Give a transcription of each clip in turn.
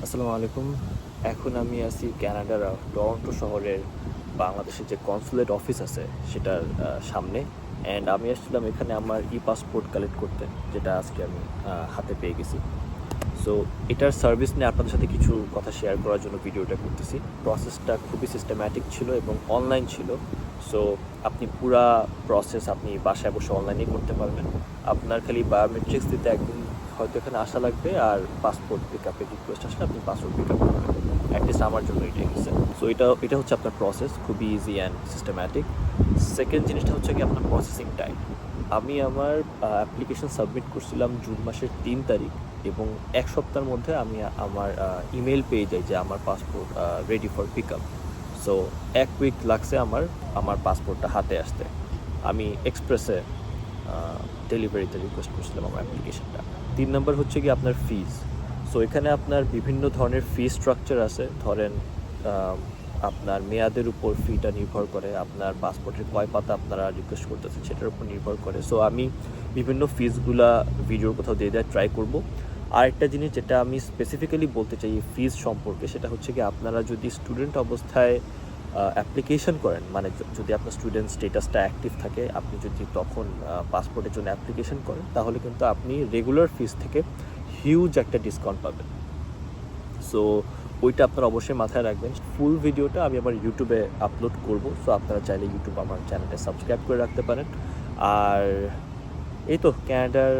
আসসালামু আলাইকুম। এখন আমি আছি কানাডার টরন্টো শহরের বাংলাদেশের যে কনসুলেট অফিস আছে সেটার সামনে। অ্যান্ড আমি আসছিলাম এখানে আমার পাসপোর্ট কালেক্ট করতে, যেটা আজকে আমি হাতে পেয়ে গেছি। সো এটার সার্ভিস নিয়ে আপনাদের সাথে কিছু কথা শেয়ার করার জন্য ভিডিওটা করতেছি। প্রসেসটা খুবই সিস্টেম্যাটিক ছিল এবং অনলাইন ছিল। সো আপনি পুরা প্রসেস আপনি বাসায় বসে অনলাইনেই করতে পারবেন। আপনার খালি বায়োমেট্রিক্স দিতে একদিন হয়তো এখানে আসা লাগবে, আর পাসপোর্ট পিক আপের রিকোয়েস্ট আসলে আপনি পাসপোর্ট পিক আপ করবেন। অ্যাটলিস্ট আমার জন্য এটাই হচ্ছে। সো এটা হচ্ছে আপনার প্রসেস, খুবই ইজি অ্যান্ড সিস্টেম্যাটিক। সেকেন্ড জিনিসটা হচ্ছে কি আপনার প্রসেসিং টাইম। আমি আমার অ্যাপ্লিকেশন সাবমিট করছিলাম জুন মাসের 3 তারিখ, এবং এক সপ্তাহের মধ্যে আমি আমার ইমেল পেয়ে যাই যে আমার passport ready for pick up. So 1 week লাগছে আমার পাসপোর্টটা হাতে আসতে। আমি এক্সপ্রেসে ডেলিভারিতে রিকোয়েস্ট করছিলাম আমার অ্যাপ্লিকেশনটা। 3 নম্বর হচ্ছে কি আপনার ফিজ। সো এখানে আপনার বিভিন্ন ধরনের ফি স্ট্রাকচার আছে। ধরেন আপনার মেয়াদের উপর ফিটা নির্ভর করে, আপনার পাসপোর্টের কয় পাতা আপনারা রিকোয়েস্ট করতেছেন সেটার উপর নির্ভর করে। সো আমি বিভিন্ন ফিজগুলা ভিডিওর কোথাও দিয়ে দেওয়ার ট্রাই করব। আরেকটা জিনিস যেটা আমি স্পেসিফিক্যালি বলতে চাই এই ফিজ সম্পর্কে, সেটা হচ্ছে কি আপনারা যদি স্টুডেন্ট অবস্থায় অ্যাপ্লিকেশন করেন, মানে যদি আপনার স্টুডেন্ট স্টেটাসটা অ্যাক্টিভ থাকে, আপনি যদি তখন পাসপোর্টের জন্য অ্যাপ্লিকেশন করেন, তাহলে কিন্তু আপনি রেগুলার ফিজ থেকে হিউজ একটা ডিসকাউন্ট পাবেন। সো ওইটা আপনারা অবশ্যই মাথায় রাখবেন। ফুল ভিডিওটা আমি আমার ইউটিউবে আপলোড করব। সো আপনারা চাইলে ইউটিউব আমার চ্যানেলটা সাবস্ক্রাইব করে রাখতে পারেন। আর এই তো, ক্যানাডার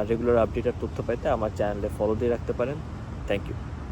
রেগুলার আপডেটের তথ্য পাইতে আমার চ্যানেলে ফলো দিয়ে রাখতে পারেন। Thank you.